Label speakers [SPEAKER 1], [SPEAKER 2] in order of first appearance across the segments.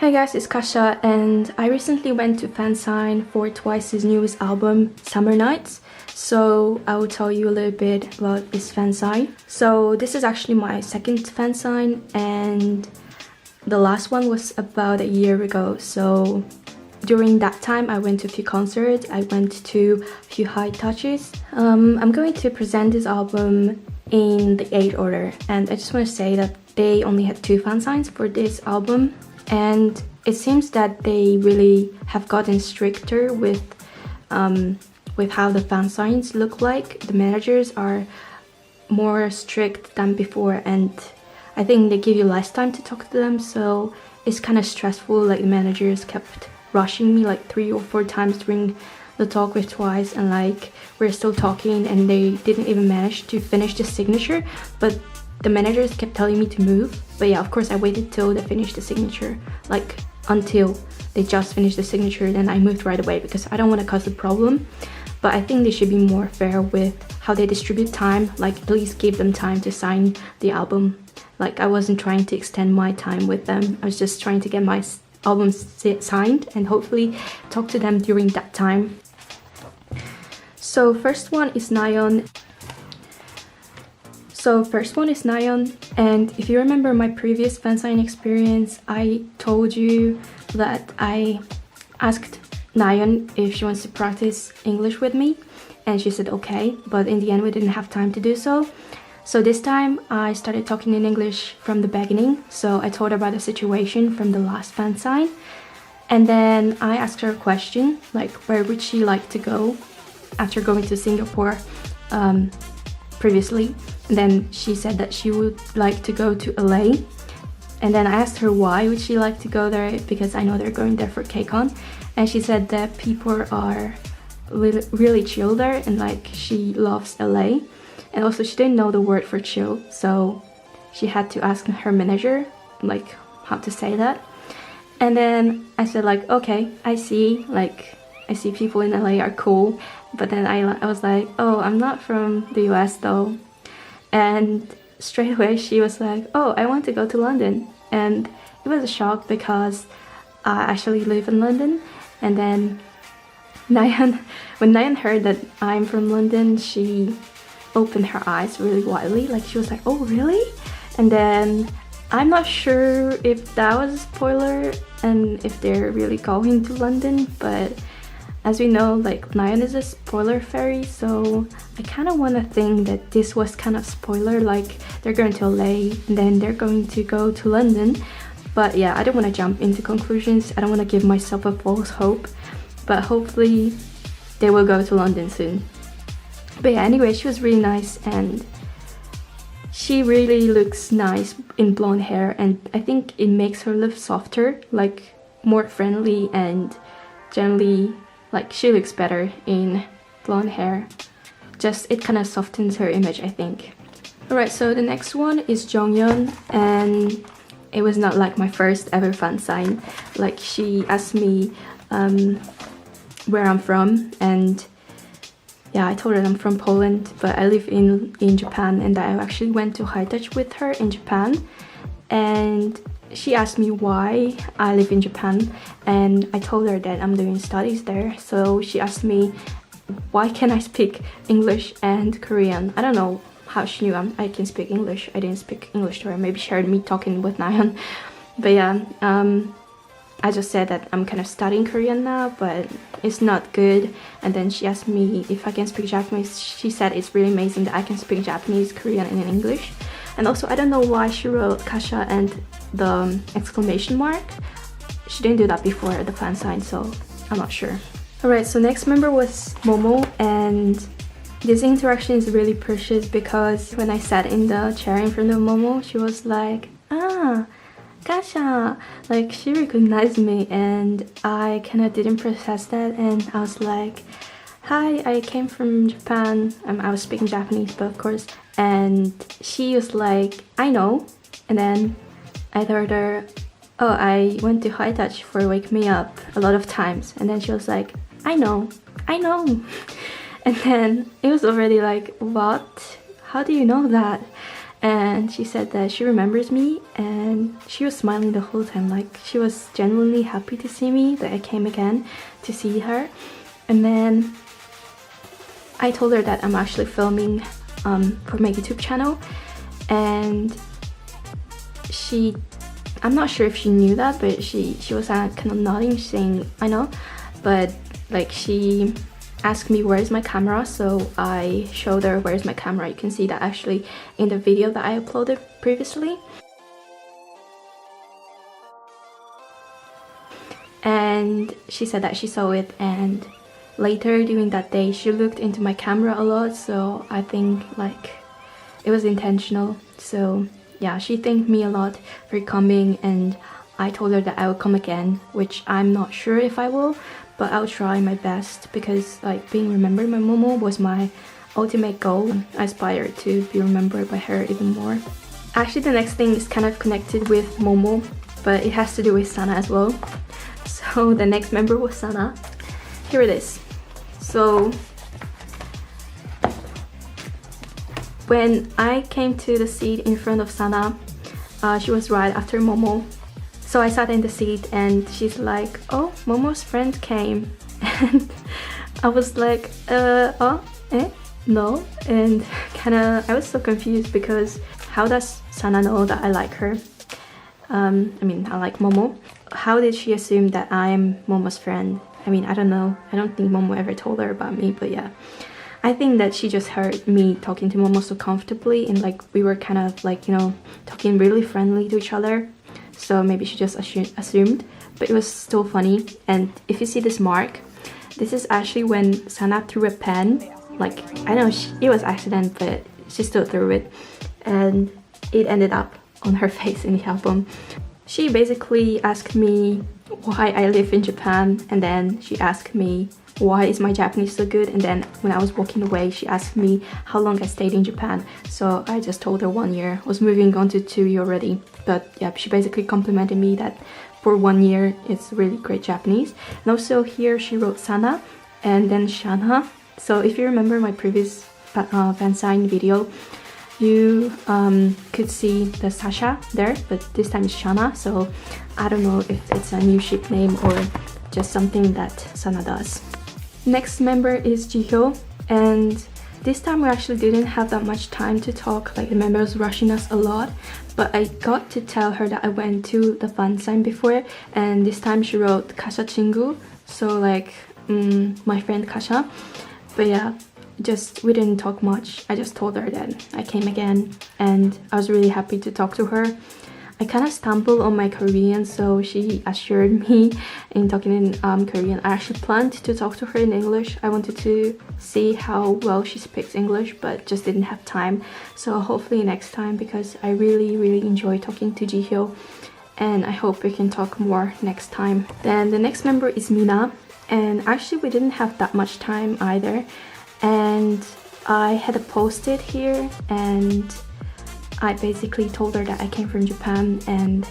[SPEAKER 1] Hi guys, it's Kasia and I recently went to Fansign for Twice's newest album, Summer Nights. So I will tell you a little bit about this fansign. So this is actually my second fansign and the last one was about a year ago. So during that time I went to a few concerts, I went to a few high touches. I'm going to present this album in the 8th order and I just want to say that they only had 2 fansigns for this album. And it seems that they really have gotten stricter with how the fansigns look like. The managers are more strict than before, and I think they give you less time to talk to them, so it's kind of stressful. Like the managers kept rushing me like 3 or 4 times during the talk with Twice, and like we're still talking and they didn't even manage to finish the signature, but the managers kept telling me to move. But yeah, of course I waited till they finished the signature, like until they just finished the signature, then I moved right away because I don't want to cause a problem. But I think they should be more fair with how they distribute time, like at least give them time to sign the album. Like I wasn't trying to extend my time with them, I was just trying to get my album signed and hopefully talk to them during that time. So first one is Nights. And if you remember my previous fansign experience, I told you that I asked Nights if she wants to practice English with me, and she said okay, but in the end we didn't have time to do so. So this time I started talking in English from the beginning, so I told her about the situation from the last fansign, and then I asked her a question, like where would she like to go after going to Singapore previously. And then she said that she would like to go to LA, and then I asked her why would she like to go there, because I know they're going there for KCON, and she said that people are really chill there and like she loves LA, and also she didn't know the word for chill, so she had to ask her manager like how to say that. And then I said like okay, I see people in LA are cool, but then I was like, oh, I'm not from the US though. And straight away she was like, oh, I want to go to London. And it was a shock because I actually live in London. And then when Nayeon heard that I'm from London, she opened her eyes really widely, like she was like, oh really? And then I'm not sure if that was a spoiler and if they're really going to London, but as we know, like Nayeon is a spoiler fairy, so I kind of want to think that this was kind of spoiler, like they're going to LA and then they're going to go to London. But yeah, I don't want to jump into conclusions, I don't want to give myself a false hope, but hopefully they will go to London soon. But yeah, anyway, she was really nice and she really looks nice in blonde hair, and I think it makes her look softer, like more friendly, and generally like she looks better in blonde hair. Just it kind of softens her image, I think. Alright, so the next one is Jeongyeon, and it was not like my first ever fansign. Like she asked me where I'm from, and yeah, I told her I'm from Poland, but I live in Japan, and I actually went to high touch with her in Japan, and she asked me why I live in Japan, and I told her that I'm doing studies there. So she asked me why can I speak English and Korean. I don't know how she knew I can speak English. I didn't speak English to her. Maybe she heard me talking with Nayeon. But yeah, I just said that I'm kind of studying Korean now, but it's not good. And then she asked me if I can speak Japanese. She said it's really amazing that I can speak Japanese, Korean, and English. And also, I don't know why she wrote Kasia and the exclamation mark. She didn't do that before the fansign, so I'm not sure. Alright, so next member was Momo, and this interaction is really precious because when I sat in the chair in front of Momo, she was like, ah, Kasia! Like she recognized me, and I kind of didn't process that, and I was like, hi, I came from Japan. I was speaking Japanese, but of course. And she was like, I know. And then I told her, oh, I went to high touch for Wake Me Up a lot of times. And then she was like, I know. And then it was already like, what? How do you know that? and she said that she remembers me, and she was smiling the whole time, like she was genuinely happy to see me, that I came again to see her. And then I told her that I'm actually filming for my YouTube channel, and I'm not sure if she knew that, but she was kind of nodding, saying I know. But like, she asked me where's my camera, so I showed her where's my camera. You can see that actually in the video that I uploaded previously. And she said that she saw it, and later during that day she looked into my camera a lot, so I think like it was intentional. So yeah, she thanked me a lot for coming, and I told her that I will come again, which I'm not sure if I will, but I'll try my best, because like being remembered by Momo was my ultimate goal. I aspire to be remembered by her even more. Actually, the next thing is kind of connected with Momo, but it has to do with Sana as well. So the next member was Sana. Here it is. So when I came to the seat in front of Sana, she was right after Momo. So I sat in the seat, and she's like, oh, Momo's friend came. And I was like, no. And I was so confused, because how does Sana know that I like her? I mean, I like Momo. How did she assume that I'm Momo's friend? I mean, I don't know. I don't think Momo ever told her about me, but yeah. I think that she just heard me talking to Momo so comfortably, and like we were kind of like, you know, talking really friendly to each other. So maybe she just assumed, but it was still funny. And if you see this mark, this is actually when Sana threw a pen. Like, I know it was accident, but she still threw it, and it ended up on her face in the album. She basically asked me why I live in Japan, and then she asked me why is my Japanese so good, and then when I was walking away she asked me how long I stayed in Japan. So I just told her 1 year. I was moving on to 2 years already, but yeah, she basically complimented me that for 1 year it's really great Japanese. And also here she wrote Sana and then Shana. So if you remember my previous fan sign video, you could see the Sasha there, but this time it's Shana. So I don't know if it's a new ship name or just something that Sana does. Next member is Jiho, and this time we actually didn't have that much time to talk. Like, the member was rushing us a lot, but I got to tell her that I went to the fan sign before, and this time she wrote Kasia 친구, so like my friend Kasia. But yeah, we didn't talk much. I just told her that I came again, and I was really happy to talk to her. I kind of stumbled on my Korean, so she assured me in talking in Korean. I actually planned to talk to her in English. I wanted to see how well she speaks English, but just didn't have time. So hopefully next time, because I really enjoy talking to Jiho, and I hope we can talk more next time. Then the next member is Mina, and actually we didn't have that much time either. And I had a post-it here, and I basically told her that I came from Japan, and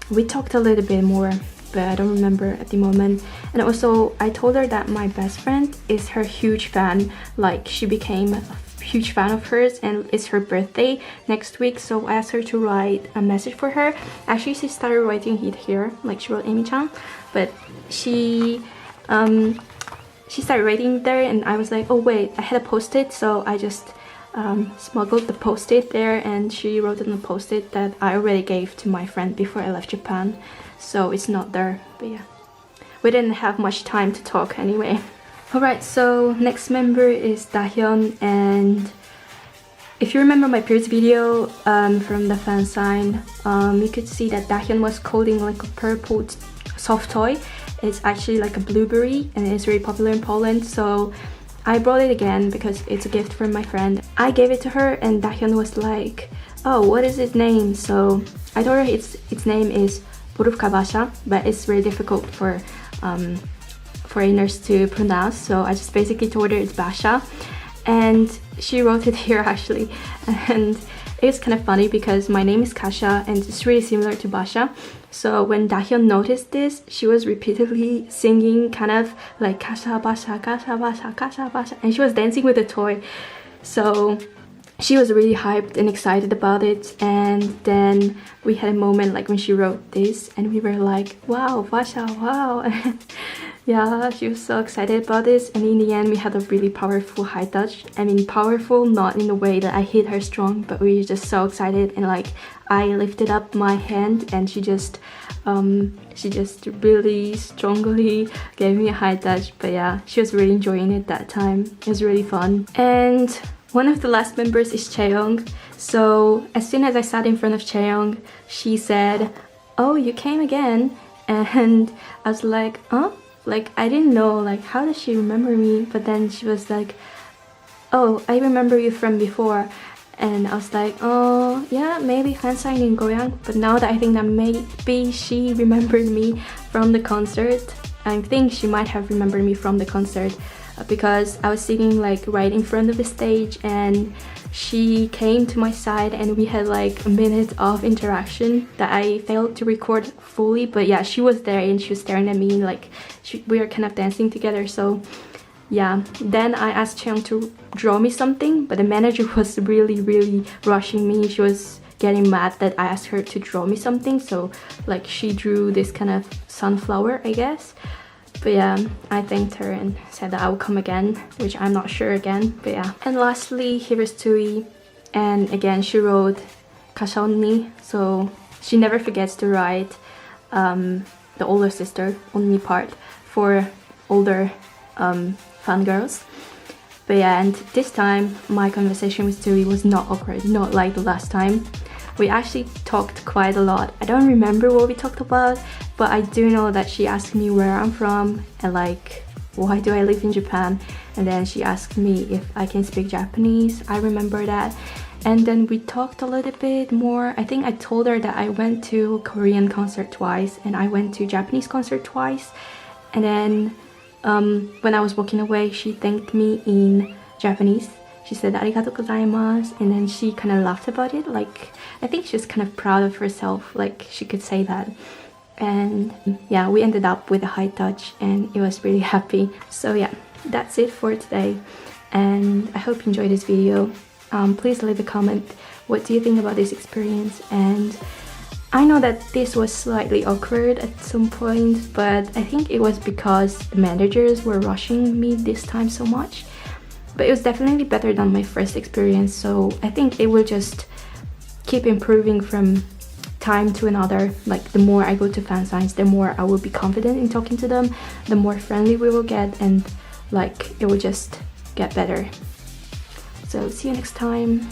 [SPEAKER 1] we talked a little bit more, but I don't remember at the moment. And also I told her that my best friend is her huge fan. Like, she became a huge fan of hers, and it's her birthday next week, so I asked her to write a message for her. Actually, she started writing it here, like she wrote Amy-chan, but she started writing there, and I was like, oh wait, I had a post-it, so I just smuggled the post-it there, and she wrote on the post-it that I already gave to my friend before I left Japan, so it's not there. But yeah, we didn't have much time to talk anyway. Alright, so next member is Dahyun, and if you remember my previous video from the fan sign, you could see that Dahyun was holding like a purple soft toy. It's actually like a blueberry, and it's very popular in Poland, so I brought it again because it's a gift from my friend. I gave it to her, and Dahyun was like, oh, what is its name? So I told her its name is Borówka Basia, but it's very difficult for foreigners to pronounce, so I just basically told her it's Basia, and she wrote it here actually. And it's kind of funny because my name is Kasia, and it's really similar to Basia. So when Dahyun noticed this, she was repeatedly singing kind of like Kasia Basia, Kasia Basia, Kasia Basia, and she was dancing with the toy. So she was really hyped and excited about it. And then we had a moment like when she wrote this and we were like, wow, Vasha, wow. Yeah, she was so excited about this, and in the end we had a really powerful high touch. I mean, powerful not in the way that I hit her strong, but we were just so excited, and like I lifted up my hand and she just really strongly gave me a high touch. But yeah, she was really enjoying it that time. It was really fun. And one of the last members is Chaeyoung. So as soon as I sat in front of Chaeyoung, she said, "Oh, you came again?" And I was like, "Huh?" Like, I didn't know, like, how does she remember me? But then she was like, "Oh, I remember you from before." And I was like, "Oh, yeah, maybe Fansign in Goyang." But now that I think that maybe she remembered me from the concert, I think she might have remembered me from the concert because I was sitting like right in front of the stage and she came to my side and we had like a minute of interaction that I failed to record fully. But yeah, she was there and she was staring at me, like we were kind of dancing together. So yeah, then I asked Cheong to draw me something, but the manager was really rushing me. She was getting mad that I asked her to draw me something, so like she drew this kind of sunflower, I guess. But yeah, I thanked her and said that I will come again, which I'm not sure again, but yeah. And lastly, here is Tui, and again she wrote Kasia 언니, so she never forgets to write the older sister 언니 part for older fangirls. But yeah, and this time my conversation with Tui was not awkward, not like the last time. We actually talked quite a lot. I don't remember what we talked about, but I do know that she asked me where I'm from and like why do I live in Japan, and then she asked me if I can speak Japanese. I remember that. And then we talked a little bit more. I think I told her that I went to Korean concert twice and I went to Japanese concert twice. And then when I was walking away, she thanked me in Japanese. She said "arigatou gozaimasu," and then she kind of laughed about it. Like, I think she was kind of proud of herself, like she could say that. And yeah, we ended up with a high touch and it was really happy. So yeah, that's it for today. And I hope you enjoyed this video. Please leave a comment. What do you think about this experience? And I know that this was slightly awkward at some point, but I think it was because the managers were rushing me this time so much. But it was definitely better than my first experience, so I think it will just keep improving from time to another. Like, the more I go to fan signs, the more I will be confident in talking to them, the more friendly we will get, and like it will just get better. So see you next time.